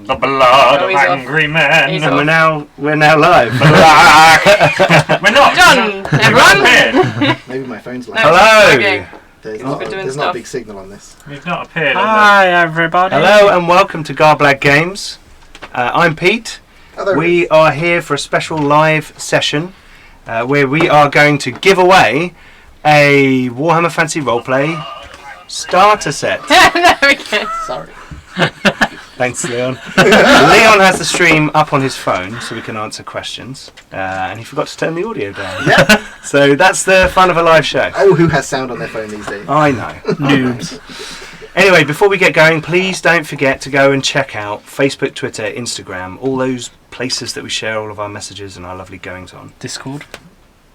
The blood of angry men. And we're now live. We're not. Done, everyone. Maybe my phone's like. Hello. Okay. There's not a big signal on this. You've not appeared. Hi, everybody. Hello and welcome to Garblag Games. I'm Pete. Oh, we are here for a special live session where we are going to give away a Warhammer Fantasy Roleplay Starter Set. There we go. Sorry. Thanks, Leon. Leon has the stream up on his phone so we can answer questions. And he forgot to turn the audio down. Yeah. So that's the fun of a live show. Oh, who has sound on their phone these days? I know. Noobs. Anyway, before we get going, please don't forget to go and check out Facebook, Twitter, Instagram, all those places that we share all of our messages and our lovely goings on. Discord.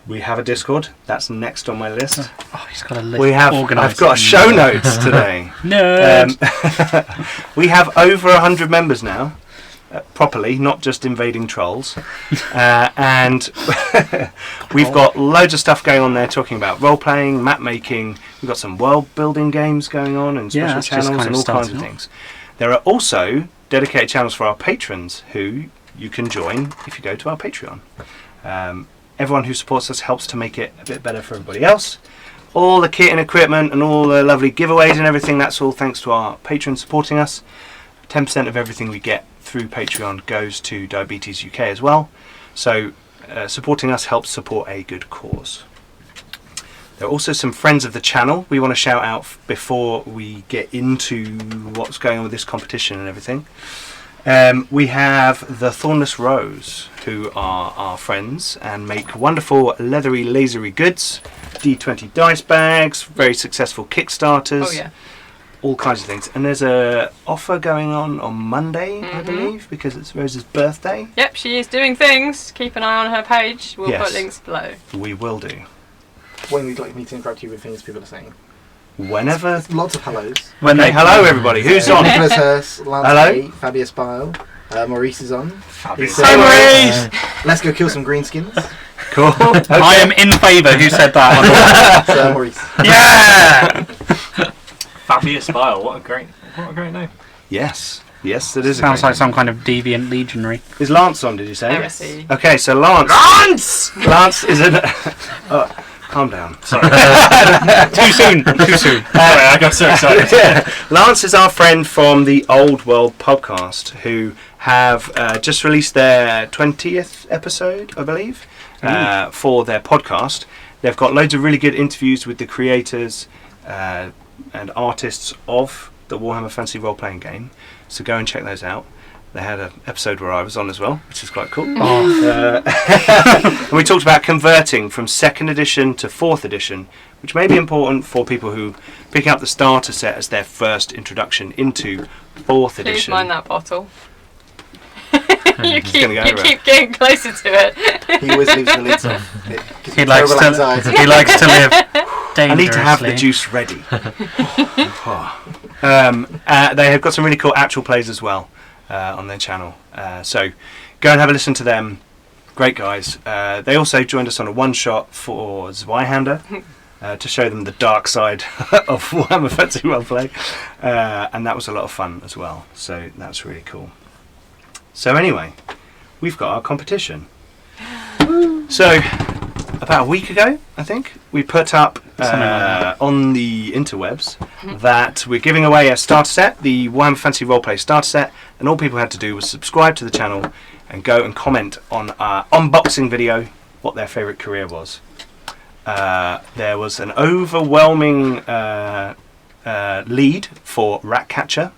We have a Discord. That's next on my list. Oh, he's got a list. I've got show notes today. Nerd. We have over 100 members now, properly, not just invading trolls. And we've got loads of stuff going on there, talking about role playing, map making. We've got some world building games going on and special channels and all kinds of things. There are also dedicated channels for our patrons who you can join if you go to our Patreon. Everyone who supports us helps to make it a bit better for everybody else. All the kit and equipment and all the lovely giveaways and everything, that's all thanks to our patrons supporting us. 10% of everything we get through Patreon goes to Diabetes UK as well. So supporting us helps support a good cause. There are also some friends of the channel we want to shout out before we get into what's going on with this competition and everything. We have the Thornless Rose, who are our friends and make wonderful leathery, lasery goods, D20 dice bags, very successful Kickstarters, Oh yeah. all kinds of things. And there's a offer going on Monday, I believe, because it's Rose's birthday. Yep, she is doing things. Keep an eye on her page. We'll Yes. put links below. We will do. When we'd like me to interrupt you with things people are saying. Whenever. Lots of hellos. Okay, hello everybody. Who's on? Nicholas Hurst, Lance Hello. A, Fabius Bile, Maurice is on. Fabulous. He said, let's go kill some greenskins. Cool. Okay. I am in favour. Who said that? So, Maurice. Yeah. Fabius Bile. What a great name. Yes, it is. Sounds like some kind of deviant legionary. Is Lance on? Did you say? Heresy. Okay, so Lance is an. Calm down. Sorry. Too soon. Sorry, I got so excited. Lance is our friend from the Old World podcast who have just released their 20th episode, I believe, for their podcast. They've got loads of really good interviews with the creators and artists of the Warhammer Fantasy role-playing game, so go and check those out. They had an episode where I was on as well, which is quite cool. And we talked about converting from 2nd edition to 4th edition, which may be important for people who pick up the starter set as their first introduction into 4th edition. Please mind that bottle. you gonna go over keep getting closer to it. He always leaves the lids off. He likes to live dangerously. I need to have the juice ready. They have got some really cool actual plays as well on their channel. So go and have a listen to them. Great guys. They also joined us on a one-shot for Zweihander to show them the dark side of Warhammer Fantasy Roleplay. And that was a lot of fun as well. So that's really cool. So anyway, we've got our competition. So about a week ago, I think, we put up on the interwebs that we're giving away a starter set, the Warhammer Fantasy Roleplay Starter Set, and all people had to do was subscribe to the channel and go and comment on our unboxing video what their favourite career was. There was an overwhelming lead for Ratcatcher.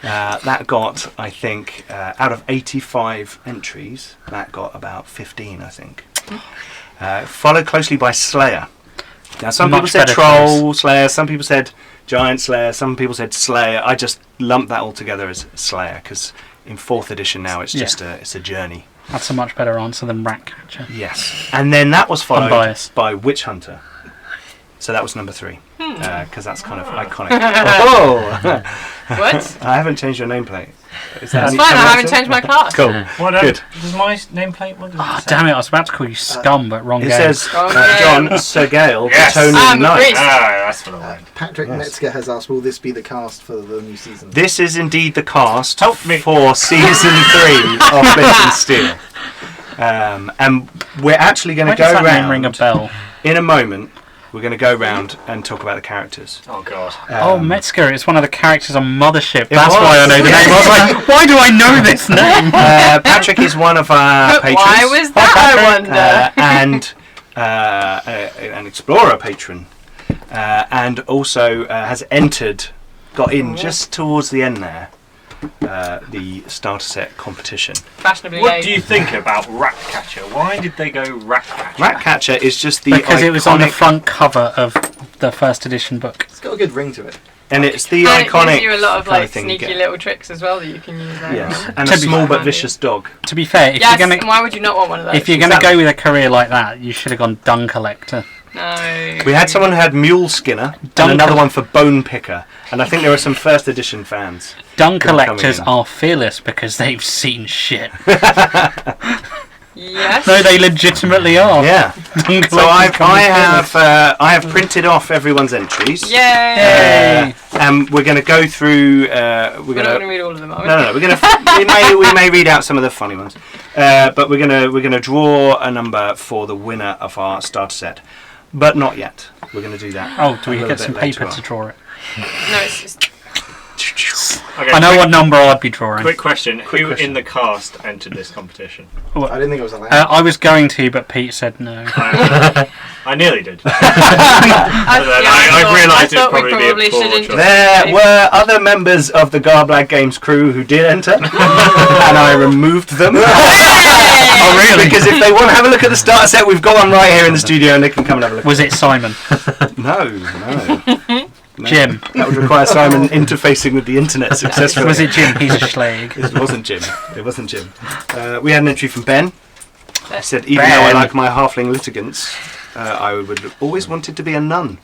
That got, I think, out of 85 entries, that got about 15, I think. Followed closely by Slayer. Now, some people said Troll Slayer, some people said Giant Slayer, some people said Slayer. I just lumped that all together as Slayer because in 4th edition now it's just it's a journey. That's a much better answer than Ratcatcher. Yes, and then that was followed Unbiased. by Witch Hunter. So that was number 3 because that's kind of iconic. Oh, What? I haven't changed your nameplate. Is That's any- fine, I someone haven't else? changed my class. Cool. What Good. does my nameplate? What does Oh, it say? damn it! I was about to call you scum, but wrong It game. says Okay. John, Sir Gale, Yes. Tony Knight. Great. That's what I want. Patrick Yes. Metzger has asked, will this be the cast for the new season? This is indeed the cast Help me. for season 3 of Flint Steel. And we're actually going Why to does go that name ring a round bell? in a moment. We're going to go round and talk about the characters. Oh god. Oh, Metzger, it's one of the characters on Mothership. It That's was. why I know the name. I was like, why do I know this name? Patrick is one of our But patrons. why was that, I wonder? And an Explorer patron. And also has got in just towards the end there, the starter set competition. Fashionably What late. do you think about Ratcatcher? Why did they go Ratcatcher? Ratcatcher is just the Because it was on the iconic- front cover of the first edition book. It's got a good ring to it. and it's the And it iconic gives you a lot of kind like thing you sneaky get. little tricks as well that you can use there. Yes, and To a be small but handy. vicious dog. To be fair, if Yes, you're and gonna why would you not want one of those? if you're gonna Exactly. go with a career like that, you should have gone Dung Collector. No. We had someone who had Mule Skinner and Duncan. another one for Bone Picker, and I think there were some first edition fans. Dung Coming Collectors in. are fearless because they've seen shit. Yes. No, they legitimately are. Yeah. Dung So I Collectors have printed off everyone's entries. Yay! Yay. And we're going to go through. We're We're going not going to. to read all of them, are we? No. We're going to. we may read out some of the funny ones, but we're going to draw a number for the winner of our starter set, but not yet. We're going to do that. Oh, do we a little get bit some later paper on. to draw it? No, it's just... Okay, I know what number I'd be drawing. Quick question. Who question. in the cast entered this competition? I didn't think it was allowed. I was going to, but Pete said no. I nearly did. I realised it'd thought we probably be a poor shouldn't choice. There were other members of the Garblag Games crew who did enter, and I removed them. Oh, really? Because if they want to have a look at the starter set, we've got one right here in the studio, and they can come and have a look. Was it Simon? No. Jim? That would require Simon interfacing with the internet successfully. Was it Jim? He's a schlag. It wasn't Jim. It wasn't Jim. We had an entry from Ben. He said, even Ben. though I like my halfling litigants, I would have always wanted to be a nun.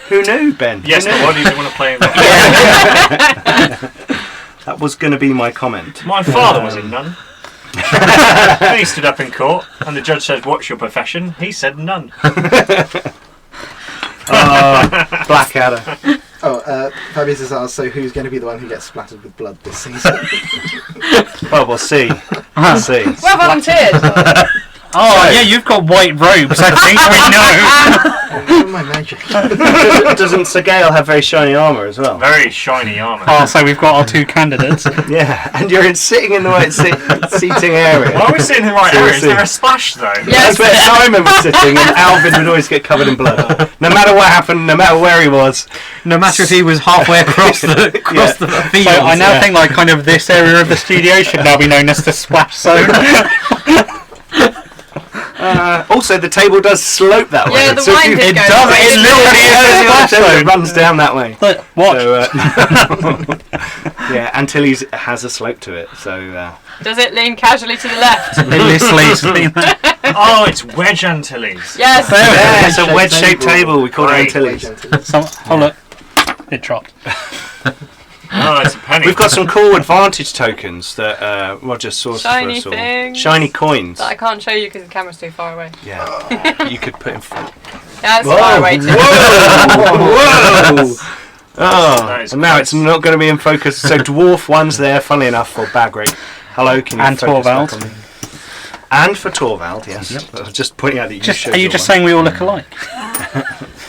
Who knew, Ben? Yes, Who but knew? why do you want to play in that? That was going to be my comment. My father was a nun. Then he stood up in court, and the judge said, "What's your profession?" He said, "None." Blackadder. Fabius has asked, so who's going to be the one who gets splattered with blood this season? Well, we'll see. We'll see. Well volunteered! Oh, yeah, you've got white robes, I think we know. Oh, my magic. Doesn't Sir Gale have very shiny armour as well? Very shiny armour. Oh, so we've got our two candidates. Yeah, and you're sitting in the right seating area. Why are we sitting in the right area? Is Seriously. there a splash though? Yes. That's where Simon was sitting, and Alvin would always get covered in blood. No matter what happened, no matter where he was. No matter if he was halfway across the field. So I now think like kind of this area of the studio should now be known as the splash zone. Also, the table does slope that way. Yeah, the so if wine you- did it go does. that way, It didn't literally it? is. Splash The table zone. runs down that way. Look, watch. So, yeah, Antilles has a slope to it. So Does it lean casually to the left? Oh, it's Wedge Antilles. Yes! yeah, it's a wedge-shaped table. We call it Great. Antilles. Oh look, it dropped. Oh, it's a penny. We've got some cool advantage tokens that Roger sourced Shiny for us all. things. Shiny coins. That I can't show you because the camera's too far away. Yeah, you could put in front. Yeah, it's Whoa! far away too. Whoa! Oh, That is and now close. it's not going to be in focus. So dwarf one's there, funnily enough, for Bagric. Hello, can you And focus back Torvald. on me? And for Torvald, yes. I was just pointing out that you showed Are you your just one. saying we all look alike?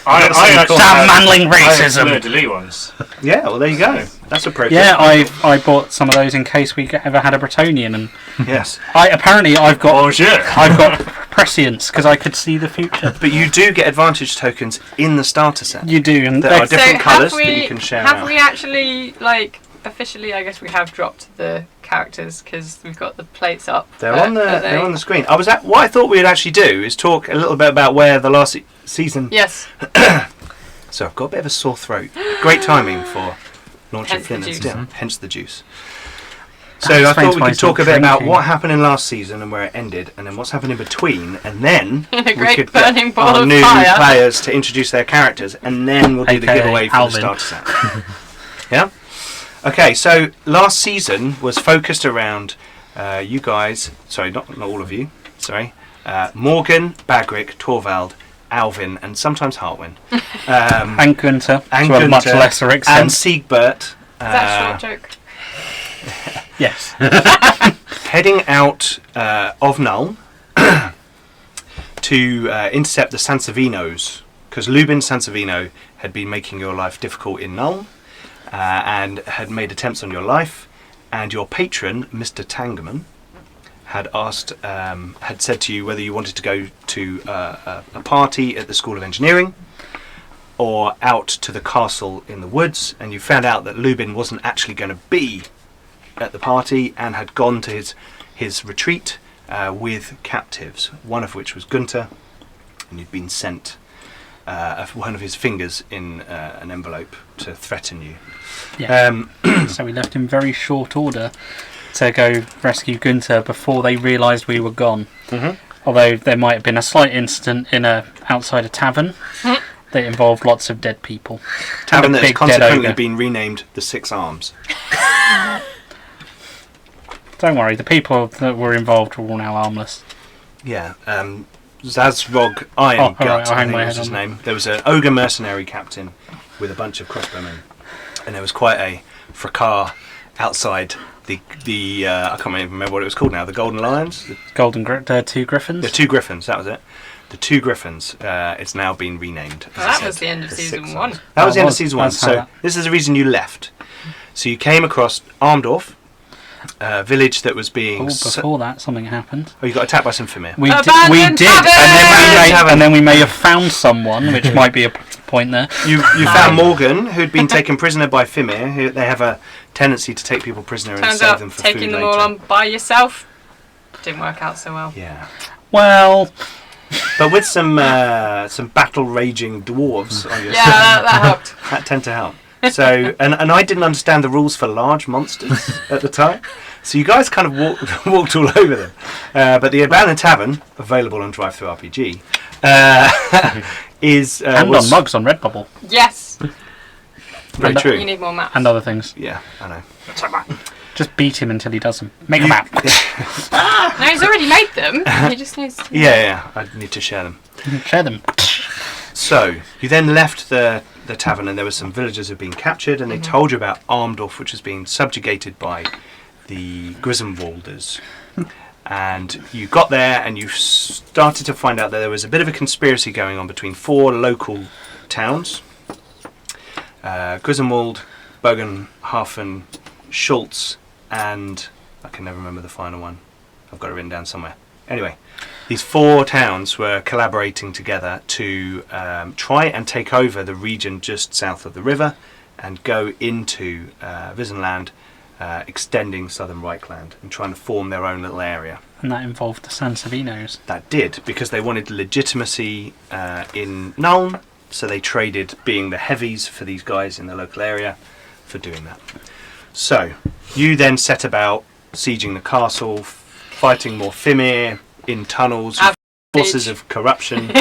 I actually Damn have manling racism. fleur-de-lis ones. Yeah, well, there you go. That's appropriate. Yeah, I bought some of those in case we ever had a Bretonian, and Yes. apparently I've got Bonjour. prescience because I could see the future. But you do get advantage tokens in the starter set. You do, and There are they're- different colours that you can share Have out. we actually, like, officially, I guess we have dropped the characters because we've got the plates up. They're but on the are they- they're on the screen. What I thought we'd actually do is talk a little bit about where the last season. Yes. So I've got a bit of a sore throat. Great timing for launching Hence the Flint and juice. Steel. Hence the juice. So That I explains thought we why could he's not talk a bit about drinking. what happened in last season and where it ended, and then what's happened in between, and then A we great could burning get ball our of new fire. players to introduce their characters, and then we'll do the AKA giveaway for Alvin. the starter set. Yeah. Okay, so last season was focused around you guys. Sorry, not all of you. Sorry, Morgan, Bagric, Torvald, Alvin, and sometimes Hartwin. And Gunther, and to a much Gunther, lesser and extent. Siegbert. Is that a short joke? Yes. Heading out of Nuln to intercept the Sansavinos, because Lubin Sansavino had been making your life difficult in Nuln and had made attempts on your life, and your patron, Mr. Tangerman, had said to you whether you wanted to go to a party at the School of Engineering or out to the castle in the woods, and you found out that Lubin wasn't actually going to be at the party and had gone to his retreat with captives, one of which was Gunther, and you'd been sent one of his fingers in an envelope to threaten you. Yeah. So we left in very short order to go rescue Gunther before they realised we were gone. Mm-hmm. Although there might have been a slight incident outside a tavern that involved lots of dead people. Tavern And a that has big dead consequently ogre. been renamed the Six Arms. Don't worry, the people that were involved were all now harmless. Yeah, Zazrog Iron Oh, all right, Gut, I'll I hang think my was head his on name. There was an ogre mercenary captain with a bunch of crossbowmen, and there was quite a fracas outside the I can't even remember what it was called now. The Golden Lions, Two Griffins. the Two Griffins. That was it. The Two Griffins. It's now been renamed. as Well, I that said, was the end of the season Six 1. Arms. That was the end of was. season 1. That's how So that- this is the reason you left. So you came across Armdorf, a village that was being. Before that, something happened. Oh, you got attacked by some Fimir. We Abandoned did, tavern! and then we may have found someone, which might be a point there. You found Morgan, who'd been taken prisoner by Fimir. They have a tendency to take people prisoner and Turns save out them for taking food them later. all on by yourself didn't work out so well. Yeah, Well, but with some battle raging dwarves on your Yeah, side, that helped. that tend to help. So, and I didn't understand the rules for large monsters at the time. So you guys kind of walked all over them. But the Abandoned Tavern, available on Drive-Thru-RPG, is and was on mugs on Redbubble Yes, very and- true. you need more maps. and other things. Yeah, I know. Just beat him until he does them. Make a map. No, he's already made them. He just needs to. Yeah, I need to share them. Share them. So you then left the tavern, and there were some villagers who had been captured, and they told you about Armdorf, which was being subjugated by the Grismwalders. And you got there, and you started to find out that there was a bit of a conspiracy going on between 4 local towns: Grismwald, Bogenhafen, Schultz, and I can never remember the final one. I've got it written down somewhere. Anyway, these 4 towns were collaborating together to try and take over the region just south of the river and go into Visenland, extending southern Reichland and trying to form their own little area. And that involved the Sansavinos. That did, because they wanted legitimacy in Nuln, so they traded being the heavies for these guys in the local area for doing that. So, you then set about sieging the castle, fighting more Fimir in tunnels, forces of corruption.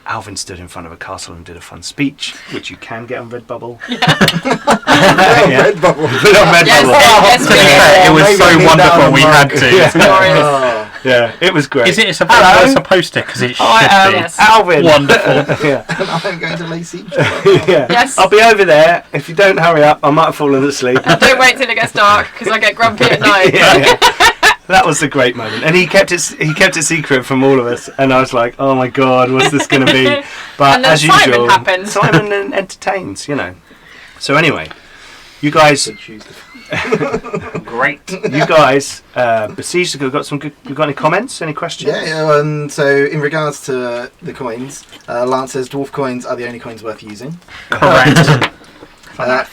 Alvin stood in front of a castle and did a fun speech, which you can get on Redbubble. Redbubble. Put it on Redbubble. Yes, To be fair, it was maybe so I need wonderful that we on had mug. to. Yeah. glorious. Oh. Yeah, it was great. Is it a Hello. poster? Because it should I am be. Yes. Alvin. Wonderful. Yeah. I'm going to lay siege. Yeah. Yes. I'll be over there. If you don't hurry up, I might have fallen asleep. Don't wait till it gets dark because I get grumpy at night. Yeah. That was a great moment, and he kept it secret from all of us. And I was like, "Oh my god, what's this going to be?" But And then as Simon usual, happened. Simon entertains, you know. So anyway, you guys Great. besieged. You got any comments? Any questions? Yeah, so in regards to the coins, Lance says dwarf coins are the only coins worth using. Correct.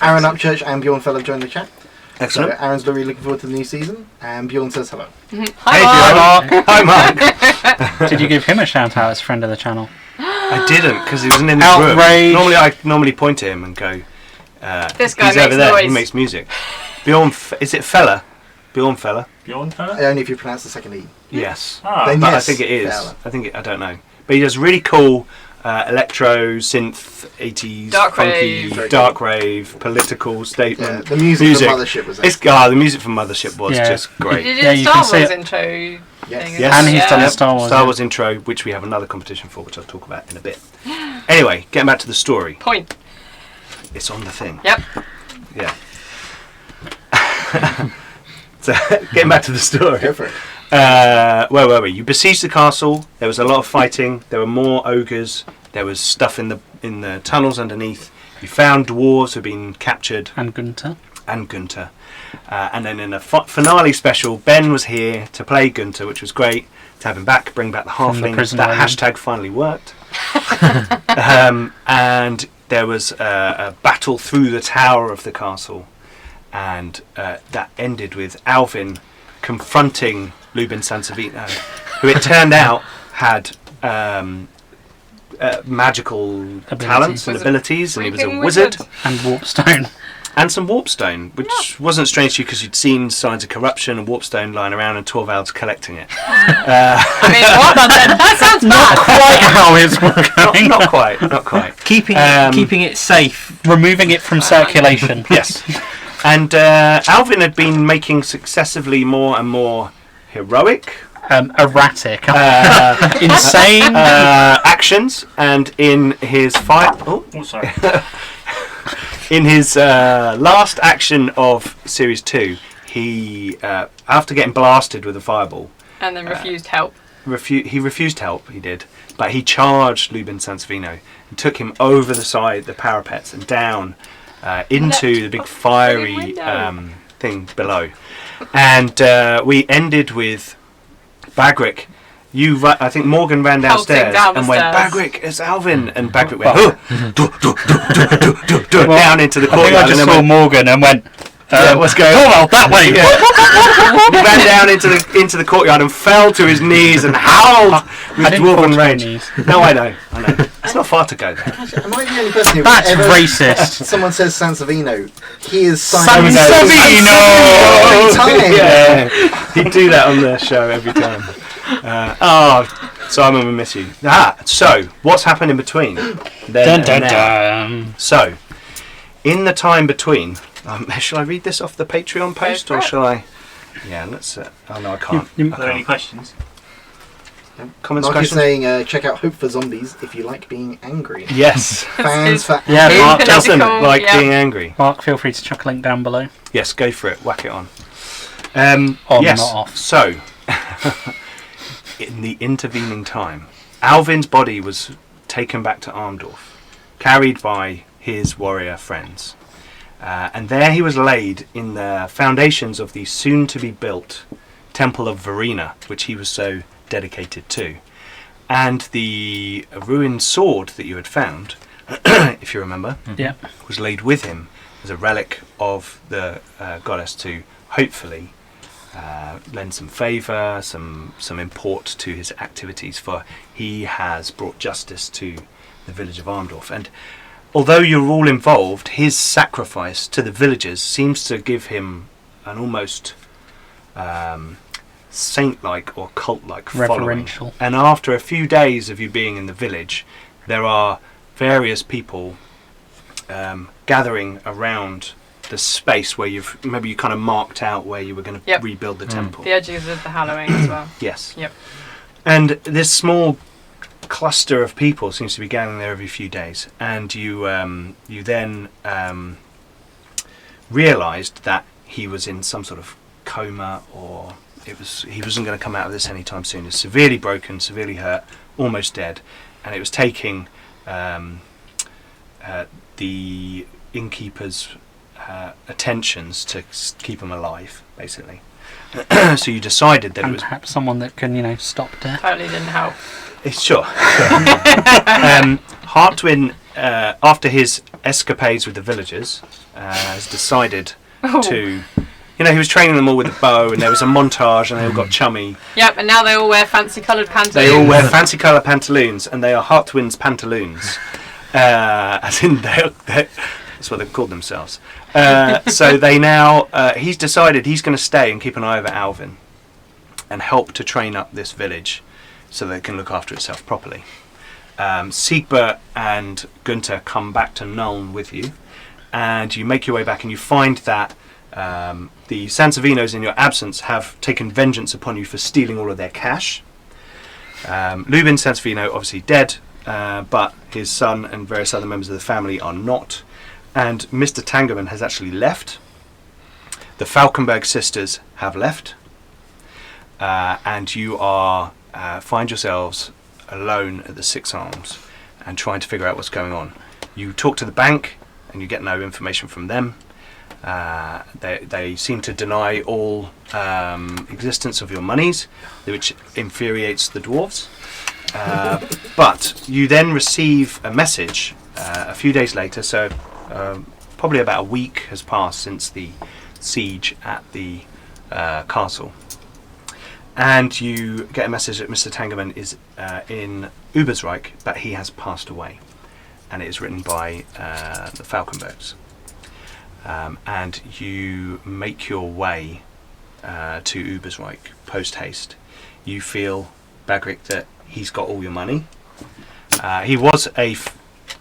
Aaron Upchurch and Bjørn Felle have joined the chat. Excellent. So Aaron's really looking forward to the new season, and Bjørn says hello. Hi, Hey, Mark. Bjørn. Hi, Mark. Did you give him a shout out as friend of the channel? I didn't, because he wasn't in the Outrage. room. I normally point to him and go, This guy he's makes over there. He noise. makes music. Is it Fella? Bjørn Felle? Bjørn Felle? Only if you pronounce the second E. Yes. Ah, Then But yes, I think it is. Felle. I don't know. But he does really cool electro, synth, 80s, Dark funky, rave. dark rave, political statement. The music from Mothership was The music from Mothership was just He great. did Yeah, a you Star can see Wars it. intro Yes. thing. Yes. And he's done Yeah. a Star Wars. Star Wars intro, which we have another competition for, which I'll talk about in a bit. Anyway, getting back to the story. Point. It's on the thing. Yep. Yeah. So, getting back to the story. Go for it. Where were we? You besieged the castle. There was a lot of fighting. There were more ogres. There was stuff in the tunnels underneath. You found dwarves who'd been captured. And Gunter. And then in a finale special, Ben was here to play Gunter, which was great. To have him back, bring back the From the halflings. prison That island. hashtag finally worked. And there was a battle through the tower of the castle. And that ended with Alvin confronting Lubin Sansevino, who it turned out had magical talents and abilities, and he was a Weeping wizard. And Warpstone. And some warpstone, which wasn't strange to you because you'd seen signs of corruption and warpstone lying around and Torvald's collecting it. I mean, what? That sounds bad. Quite how it's working. Not quite. Keeping keeping it safe. Removing it from circulation. Yes. And Alvin had been making successively more and more heroic, Erratic. Insane. actions, and in his fight. Oh, sorry. In his last action of Series 2, he, after getting blasted with a fireball, And then refused help. he refused help, he did, but he charged Lubin Sansevino and took him over the side, the parapets, and down into the big fiery window. thing below. And we ended with Bagric. I think Morgan ran downstairs down the and went, stairs. Bagric, it's Alvin. And Bagric went, down into the I think I courtyard. just And then saw went, Morgan and went, what's going oh, on? well, that way. He ran down into the courtyard and fell to his knees and howled I with didn't fall dwarven to my rage. knees. No, I know. It's not far to go there. Actually, am I the only person who That's ever racist. someone says Sansevino? He is Sansevino! Every time. Yeah, he'd do that on the show every time. Simon, we miss you. So what's happened in between? Then Dun, dun, and now? dun. So, in the time between, shall I read this off the Patreon post, or shall I? Yeah, let's. Oh no, I can't. Are there any questions? Comments, Mark is questions? saying, check out Hope for Zombies if you like being angry. Yes. Fans for Yeah, Being Mark Doesn't political, like yeah. being angry. Mark, feel free to chuck a link down below. Yes, go for it. Whack it on. On, yes. not off. So, in the intervening time, Alvin's body was taken back to Armdorf, carried by his warrior friends, and there he was laid in the foundations of the soon-to-be-built Temple of Verena, which he was so dedicated to. And the ruined sword that you had found, if you remember, Yeah. was laid with him as a relic of the goddess to hopefully lend some favour, some import to his activities, for he has brought justice to the village of Armdorf. And although you're all involved, his sacrifice to the villagers seems to give him an almost saint-like or cult-like following. Reverential. And after a few days of you being in the village, there are various people gathering around the space where you kind of marked out where you were going to rebuild the temple. The edges of the Halloween as well. Yes. Yep. And this small cluster of people seems to be gathering there every few days, and you then realised that he was in some sort of coma, or he wasn't going to come out of this anytime soon. He was severely broken, severely hurt, almost dead, and it was taking the innkeeper's attentions to keep him alive, basically. So you decided that it And was perhaps someone that can, stop death. Totally didn't help. sure. Hartwin, after his escapades with the villagers, has decided to. He was training them all with a bow, and there was a montage, and they all got chummy. Yep, and now they all wear fancy coloured pantaloons. They all wear fancy coloured pantaloons, and they are Hartwin's pantaloons. As in, that's what they've called themselves. So they now, he's decided he's going to stay and keep an eye over Alvin and help to train up this village so that it can look after itself properly. Siegbert and Gunther come back to Nuln with you, and you make your way back, and you find that the Sansavinos in your absence have taken vengeance upon you for stealing all of their cash. Lubin Sansavino obviously dead, but his son and various other members of the family are not, and Mr. Tangerman has actually left. The Falkenberg sisters have left, and you are find yourselves alone at the Six Arms and trying to figure out what's going on. You talk to the bank and you get no information from them. They seem to deny all existence of your monies, which infuriates the dwarves. But you then receive a message a few days later, so probably about a week has passed since the siege at the castle. And you get a message that Mr. Tangerman is in Ubersreich, but he has passed away. And it is written by the Falkenbergs. And you make your way to Ubersreich post haste. You feel, Bagric, that he's got all your money. He was a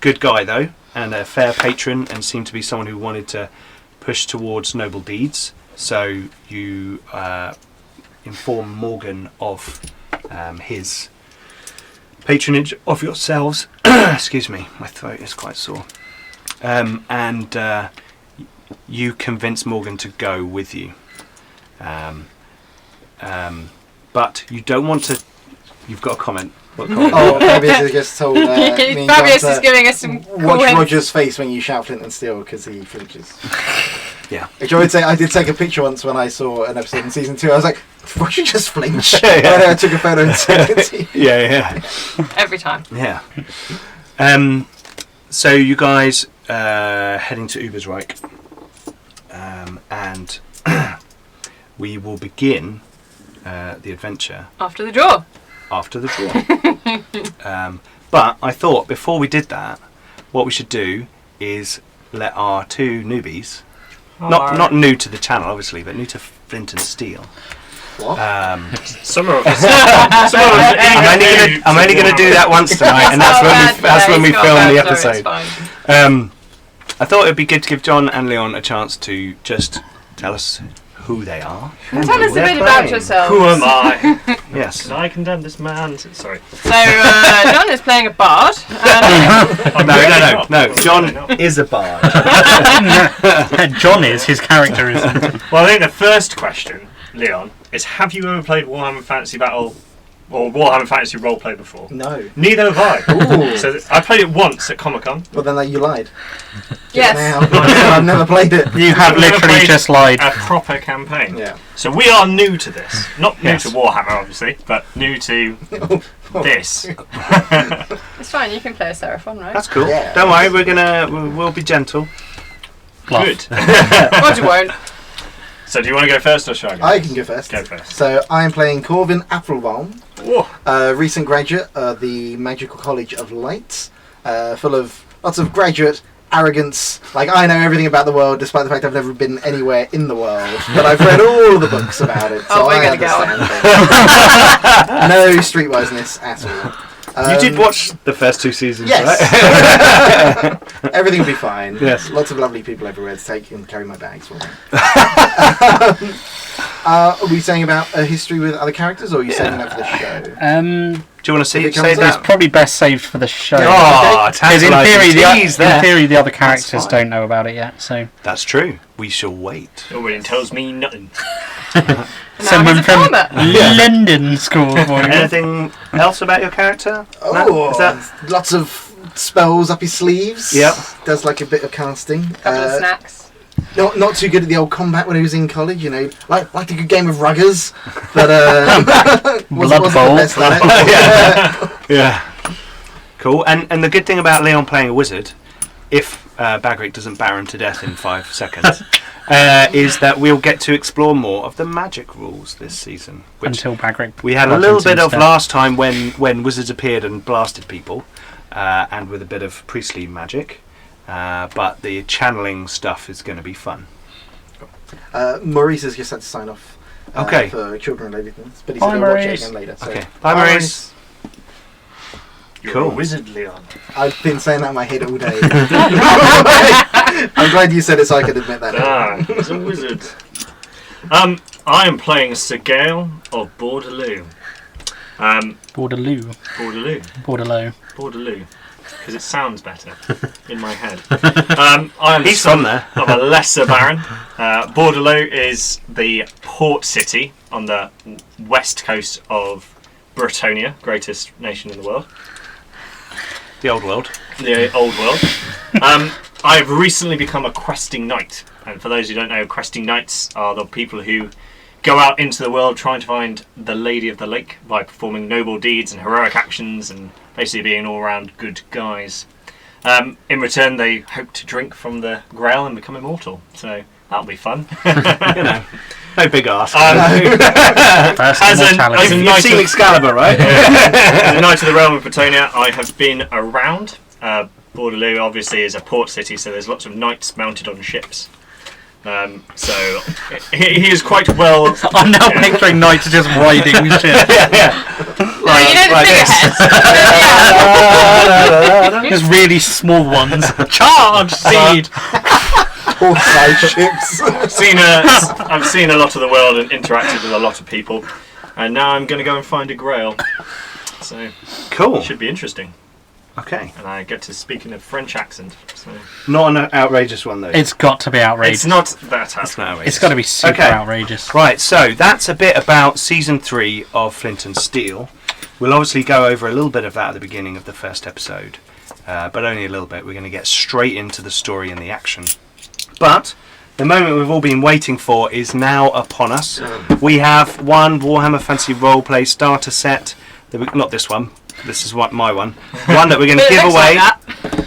good guy, though, and a fair patron, and seemed to be someone who wanted to push towards noble deeds. So you inform Morgan of his patronage of yourselves. Excuse me, my throat is quite sore. And you convince Morgan to go with you. But you don't want to... You've got a comment. What comment? Oh, Fabius has just told me and Fabius John is to giving us some cool watch hints. Roger's face when you shout Flint and Steel because he flinches. Yeah. Which I would say, I did take a picture once when I saw an episode in season 2. I was like, Roger just flinched. Yeah, yeah. And I took a photo and sent it to you. Yeah. Every time. Yeah. So you guys heading to Ubersreich, and we will begin the adventure After the draw. after the draw. But I thought before we did that, what we should do is let our two newbies, not new to the channel obviously, but new to Flint and Steel. What? Some of us. I'm only going to do that once tonight, and that's when we film the episode. I thought it'd be good to give John and Leon a chance to just tell us who they are. Tell us a bit about yourselves. Who am I? Yes. Can I condemn this man? Sorry. So, John is playing a bard. And No. John is a bard. John is, his character isn't. Well, I think the first question, Leon, is have you ever played Warhammer Fantasy Battle or Warhammer Fantasy Roleplay before? No. Neither have I. Ooh. So I played it once at Comic-Con. Well, then you lied. yes. Now. I've never played it. You have I've never literally played just lied. A proper campaign. Yeah. So we are new to this. Not new Yes. to Warhammer, obviously, but new to this. It's fine, you can play a Seraphon, right? That's cool. Yeah. Don't worry, we'll be gentle. Good. Roger won't. So do you want to go first or shall I go? I can go first. Go first. So I'm playing Corvin Applebaum, Whoa. recent graduate of the Magical College of Light, full of lots of graduate arrogance. Like, I know everything about the world, despite the fact I've never been anywhere in the world. But I've read all the books about it, so we're I gonna go. understand it. No streetwiseness at all. You did watch the first 2 seasons, Yes. right? Everything will be fine. Yes. Lots of lovely people everywhere to take and carry my bags for me. Are we saying about a history with other characters, or are you saving that for the show? Do you want to If it say comes that? It's probably best saved for the show. Oh, Because in theory, the other characters fine. don't know about it yet. So That's true. We shall wait. Owen tells me nothing. someone he's a from farmer. London school for you. Anything else about your character? Oh, No? Is that... lots of spells up his sleeves. Yep. Does like a bit of casting. Couple of snacks. Not too good at the old combat when he was in college, you know. Like a good game of ruggers, but Blood wasn't Bowl. the best at it. Yeah. Cool. And the good thing about Leon playing a wizard, if Bagric doesn't batter him to death in 5 seconds, is that we'll get to explore more of the magic rules this season. Which Until Bagric. we had a little bit of last time when wizards appeared and blasted people, and with a bit of priestly magic. But the channeling stuff is going to be fun. Maurice has just had to sign off Okay. for children-related things, but he's Bye, going to watch it Maurice. again later. So. Okay. Bye, Maurice. You're Cool. a wizard, Leon. I've been saying that in my head all day. I'm glad you said it so I could admit that. He's a wizard. I am playing Sir Gale of Bordeloo. Bordeloo. Bordeloo. Because it sounds better in my head. I am He's from there. of a lesser baron. Bordeloo is the port city on the west coast of Bretonia, greatest nation in the world. The old world. The old world. I've recently become a questing knight. And for those who don't know, questing knights are the people who go out into the world trying to find the Lady of the Lake by performing noble deeds and heroic actions and basically being all-round good guys. In return, they hope to drink from the Grail and become immortal. So that'll be fun. You know, no big ask. As a You've knight seen of, Excalibur, right? as a knight of the realm of Bretonia, I have been around. Bordeloo obviously is a port city, so there's lots of knights mounted on ships. So he is quite well. I'm now picturing knights just riding shit. Like, you know the figureheads? Just really small ones. Charge! Seed! All side ships. I've seen a lot of the world and interacted with a lot of people, and now I'm going to go and find a Grail. So Cool. it should be interesting. Okay. And I get to speak in a French accent. So Not an outrageous one, though. It's got to be outrageous. it's not that It's not happening. outrageous. It's got to be super Okay. outrageous. Right, so that's a bit about Season 3 of Flint and Steel. We'll obviously go over a little bit of that at the beginning of the first episode, but only a little bit. We're going to get straight into the story and the action. But the moment we've all been waiting for is now upon us. We have one Warhammer Fantasy Roleplay Starter Set. Not this one. This is my one. One that we're going to give away.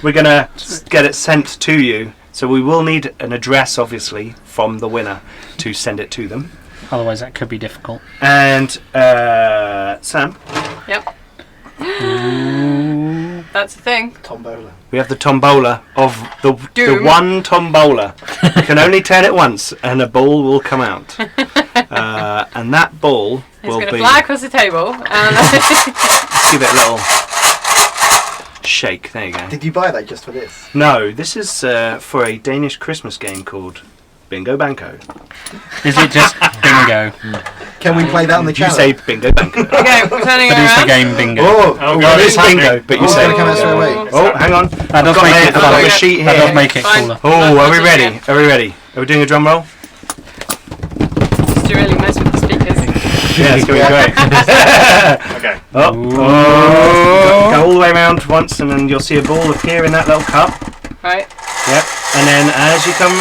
We're going to get it sent to you. So we will need an address, obviously, from the winner to send it to them. Otherwise, that could be difficult. And Sam, Yep. That's the thing. Tombola. we have the tombola of the Doom. one tombola. You can only turn it once, and a ball will come out. And that ball It's will going to be. fly across the table. And Give it a little shake. There you go. Did you buy that just for this? No, this is for a Danish Christmas game called Bingo Banco. Is it just bingo? Can we play that on the You channel? say Bingo Banco. okay, we're turning it Produce the around. game bingo. Oh, Oh, Well, God, it it's is bingo, happening. but you Oh, say. it's gonna come out straight away. Oh, hang on. That does got make my- it I've got cooler. my sheet That here. does make it Fine. cooler. Oh, are we That's ready? it. Are we ready? Are we doing a drum roll? Just to really mess with the speakers. Yeah, it's going to be great. Okay. Oh. Go all the way around once, and then you'll see a ball appear in that little cup. Right? Yep. And then as you come,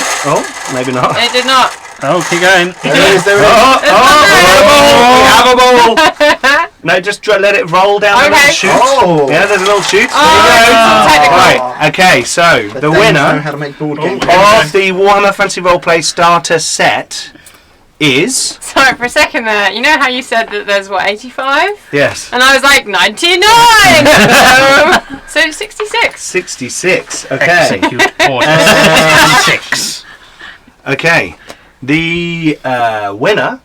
maybe not. It did not. Oh, keep going. There it is, there it is. We have a ball. No, just let it roll down the Okay. little chute. Oh. Yeah, there's a little chute. Oh, There you go. technical. Right. Okay. So the Danes know winner how to make board games. of the Warhammer Fantasy Roleplay Starter Set is Sorry, for a second there. You know how you said that there's, 85? yes. And I was like, 99! So 66. 66. Okay. Execute order. 6. Okay. The winner,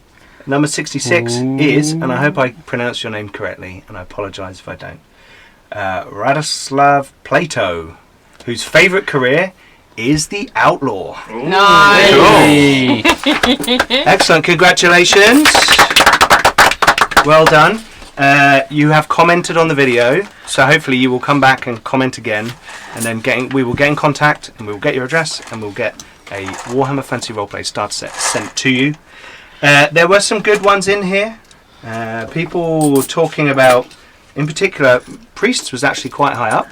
number 66, is, and I hope I pronounce your name correctly, and I apologise if I don't, Radoslav Plato, whose favourite career is the outlaw. Nice. Hey. Excellent. Congratulations. Well done. You have commented on the video, so hopefully you will come back and comment again, and then we will get in contact, and we will get your address, and we'll get a Warhammer Fantasy Roleplay Starter Set sent to you. There were some good ones in here. People talking about, in particular, priests was actually quite high up,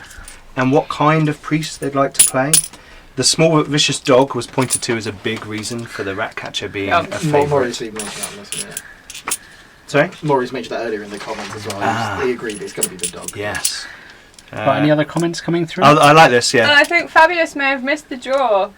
and what kind of priest they'd like to play. The small but vicious dog was pointed to as a big reason for the Ratcatcher being a favourite. Maurice mentioned that, wasn't it? Sorry? Maurice mentioned that earlier in the comments as well. Ah. He agreed it's going to be the dog. Yes. Got any other comments coming through? I like this, And yeah. I think Fabius may have missed the draw.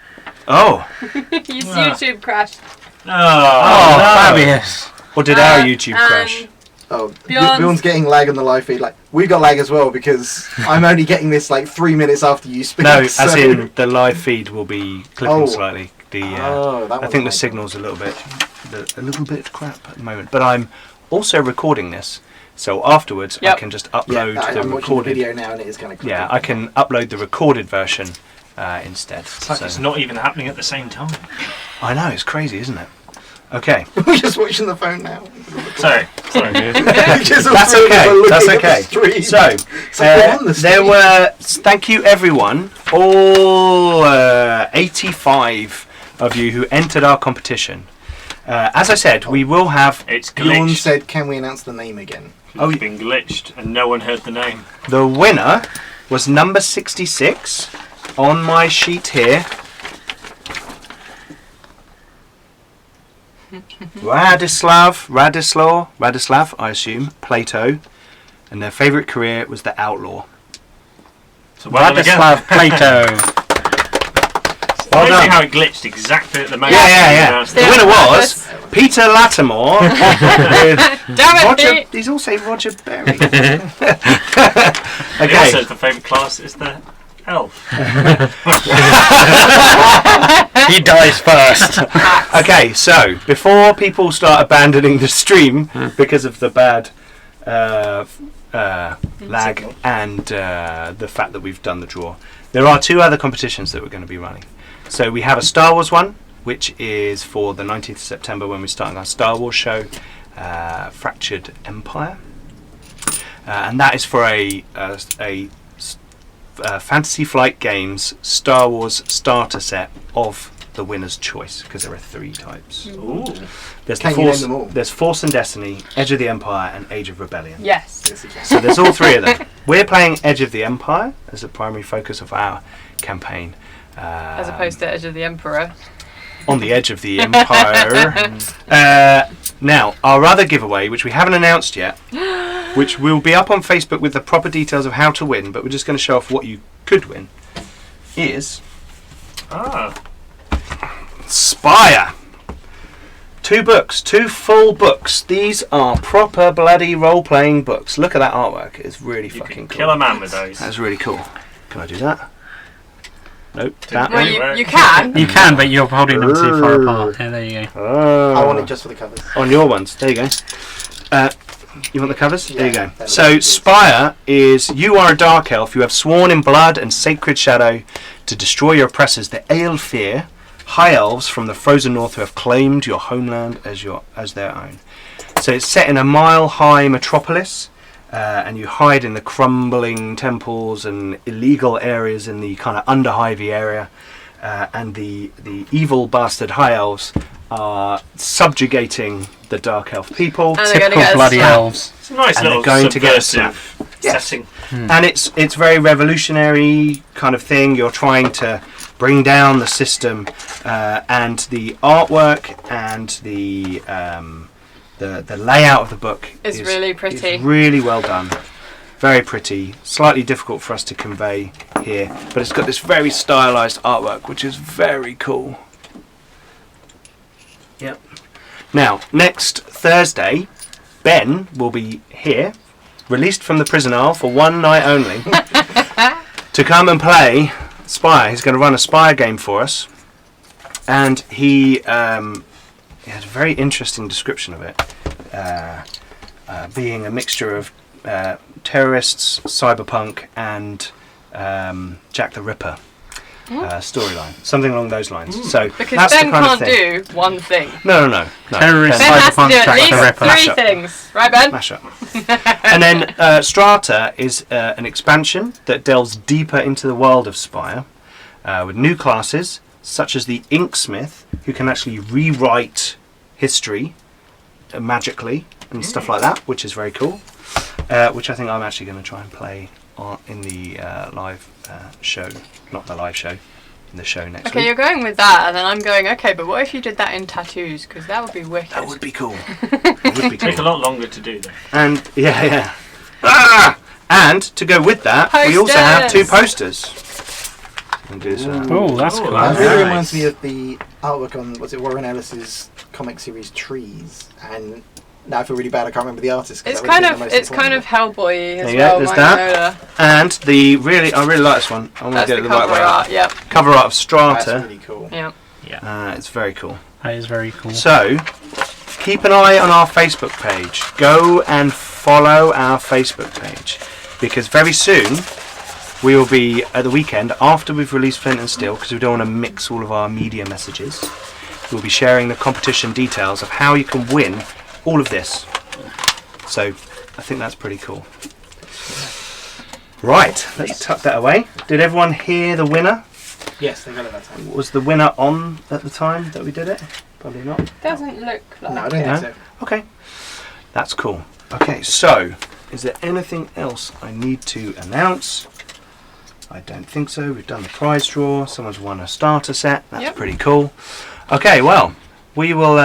Oh, His YouTube crashed. Oh, Fabius. or did our YouTube crash? Oh, Bjørn's- Bjorn's getting lag on the live feed. Like, we got lag as well because I'm only getting this like 3 minutes after you speak. No, so- as in the live feed will be clipping Oh. slightly. Oh, that I was think the my signal's a little bit crap at the moment. But I'm also recording this, So afterwards, I can just upload I'm the watching the recorded. video now, and it is kind of. Yeah, I can upload the recorded version instead. It's like it's not even happening at the same time. I know, it's crazy, isn't it? Okay. We're just watching the phone now. Sorry. That's okay. That's okay. So, there were. Thank you, everyone. All 85 of you who entered our competition. As I said, we will have. It's Bjorn glitched. said, "Can we announce the name again?" It's been glitched, and no one heard the name. The winner was number 66 on my sheet here. Radislav, I assume, Plato, and their favourite career was the outlaw. So well done again. Radislav Plato. Well Amazing done. how it glitched exactly at the moment. Yeah. The winner was Peter Lattimore with Damn it, Roger. Pete. He's also Roger Berry. He Okay. also, the favourite class is the elf. He dies first. Okay, so before people start abandoning the stream because of the bad lag and the fact that we've done the draw, there are 2 other competitions that we're going to be running. So we have a Star Wars one, which is for the 19th of September when we're starting our Star Wars show, Fractured Empire, and that is for a Fantasy Flight Games Star Wars starter set of the winner's choice, because there are 3 types. Ooh. There's Can the you Force, name them all? there's Force and Destiny, Edge of the Empire, and Age of Rebellion. Yes. So there's all 3 of them. We're playing Edge of the Empire as the primary focus of our campaign. As opposed to Edge of the Emperor. On the edge of the Empire. Now, our other giveaway, which we haven't announced yet, which will be up on Facebook with the proper details of how to win, but we're just going to show off what you could win, is Spire. 2 books, 2 full books. These are proper bloody role-playing books. Look at that artwork. It's really You fucking can cool. kill a man with those. That's really cool. Can I do that? Nope. That Well, one. you can. You can, but you're holding them too far apart. Yeah, there you go. Oh. I want it just for the covers. On your ones. There you go. You want the covers? There you Yeah, go. So Spire is, you are a dark elf. You have sworn in blood and sacred shadow to destroy your oppressors, the Aelfir, high elves from the frozen north who have claimed your homeland as their own. So it's set in a mile-high metropolis, and you hide in the crumbling temples and illegal areas in the kind of Underhivey area, and the evil bastard high elves are subjugating the dark elf people. And they're going to Typical get bloody slapped. elves. It's a nice And little they're going to get a subversive Yes. setting. And it's very revolutionary kind of thing. You're trying to bring down the system, and the artwork and the layout of the book It's really pretty. is really well done. Very pretty. Slightly difficult for us to convey here, but it's got this very stylized artwork, which is very cool. Yep. Now, next Thursday, Ben will be here, released from the prison aisle for one night only, to come and play Spire. He's going to run a Spire game for us, and he has a very interesting description of it, being a mixture of terrorists, cyberpunk, and Jack the Ripper storyline, something along those lines. So Because that's Ben the kind of can't thing. do one thing. No. Terrorist, Ben has to cyberpunk, do at Jack the least Ripper. 3 things. Right, Ben? Mash up. And then Strata is an expansion that delves deeper into the world of Spire, with new classes such as the Inksmith, who can actually rewrite history magically and stuff like that, which is very cool. Which I think I'm actually going to try and play in the live show, not the live show, in the show next Okay, week. you're going with that, and then I'm going, okay, but what if you did that in tattoos? Because that would be wicked. That would be cool. It would be Take a cool. lot longer to do though. And yeah. And to go with that, we also have 2 posters. And do some. Oh, that's cool. That Nice. really reminds me of the artwork on, was it Warren Ellis's comic series Trees? And now I feel really bad, I can't remember the artist. 'cause It's that would have kind been of the most important. Hellboy as There you go, well. there's Magnolia. And I really like this one. I want to That's get the it the right cover way. art. Yep. Cover art of That's Strata. really cool. Yeah. It's very cool. That is very cool. So, keep an eye on our Facebook page. Go and follow our Facebook page, because very soon we will be at the weekend after we've released Flint and Steel, because we don't want to mix all of our media messages. We'll be sharing the competition details of how you can win all of this. So I think that's pretty cool. Right, let's tuck that away. Did everyone hear the winner? Yes, they got it that time. Was the winner on at the time that we did it? Probably not. Doesn't look like No, I don't it. think so. Okay, that's cool. Okay, so is there anything else I need to announce? I don't think so. We've done the prize draw. Someone's won a starter set. That's pretty cool. Okay, well, we will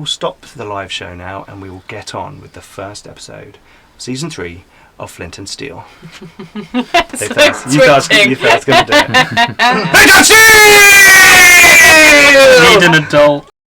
stop the live show now, and we will get on with the first episode, season 3 of Flint and Steel. You guys going to do it. Need an adult.